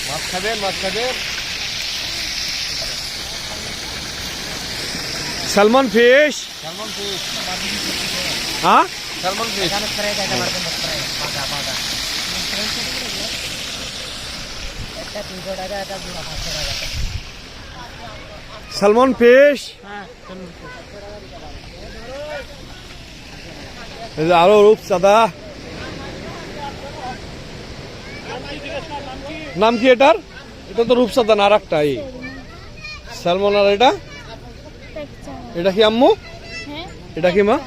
মাছ খাবেন, মাছ খাবেন। Salmon fish, salmon fish, হ্যাঁ স্যালমন ফিশ। Salmon fish. এই যে আরো রূপচাঁদা। নাম কি এটার? এটা তো রূপচাঁদা না, আর একটা এই স্যালমন। আর এটা এটা কি আম্মু? এটা কি মা?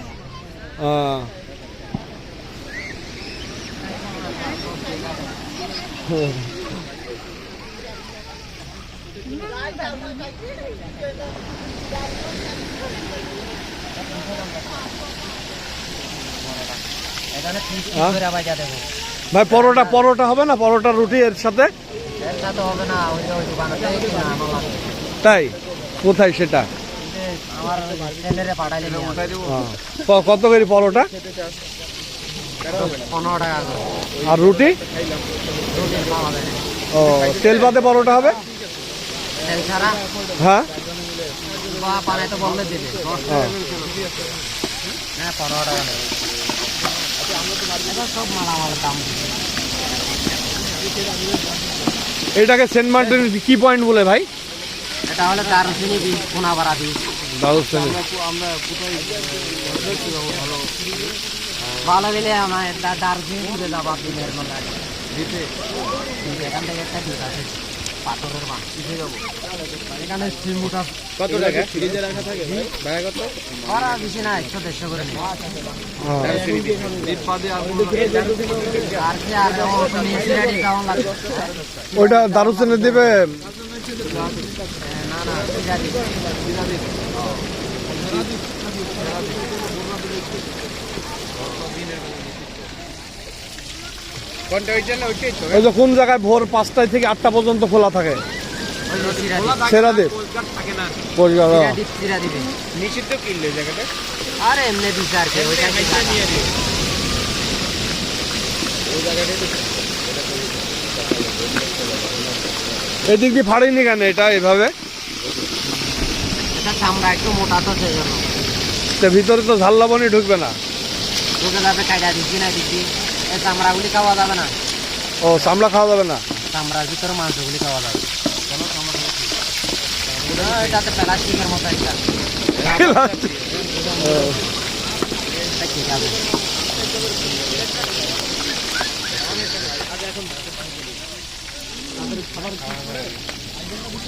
ভাই পরোটা, পরোটা হবে না? পরোটা রুটি এর সাথে? তাই? কোথায় সেটা? কত করে পরোটা? 15 টাকা। আর রুটি? ও, তেল বাদে পরোটা হবে? তেল ছাড়া হ্যাঁ, বা পানায় তো বললে দিবে। হ্যাঁ, 15 টাকা নেবে। সব মালামাল দাম। এটাকে সেন্ট মার্টিন কি পয়েন্ট বলে ভাই? এটা হলো দারুচিনি বীজ, কোনাবাড়া বীজ। দারুচিনি। ভালো গেলে আমার দারুচিনি তুলে যাবো দিনের বেলা। এখান থেকে একটা দ্বীপ আছে, পাথরের মাছ। এখানে চিমুটা কত টাকা ফ্রিজে রাখা থাকে ভাই? কত ভাড়া বেশি না, 100-150 করে নেই। দ্বীপ পাদে আর কি আর সিরাটি কেমন লাগবে? ওইটা দারুচিনি দিবে। না না, সিরাটি। কোনটা ওইটা না ওইটাই তো? ওই যে কোন জায়গায় ভোর 5টায় থেকে 8টা পর্যন্ত খোলা থাকে? ওই যে সিরাটি। সেরা দ্বীপ। থাকে না। পরিষ্কার। সিরাটি বীজ। নিষিদ্ধ কিনলে জায়গাটা আরে এমনি দিস আর কি, ওইটা কি জায়গা? নিয়ে দিও ওই জায়গাটাই তো। এদিক দিয়ে ফাড়িনি কেন এটা এভাবে? এটা চামড়া একটু মোটা তো, সেই জন্য। তো ভিতরে তো ঝাল লবণই ঢুকবে না। ঢুকে যাবে, কায়দা দিচ্ছি না দিচ্ছি। এই চামড়াগুলি খাওয়া যাবে না। ও, চামড়া খাওয়া যাবে না? চামড়ার ভিতরে মাংসগুলি খাওয়া যাবে। এটাতে প্লাস্টিকের মতো একটা। এটা ঠিক আছে।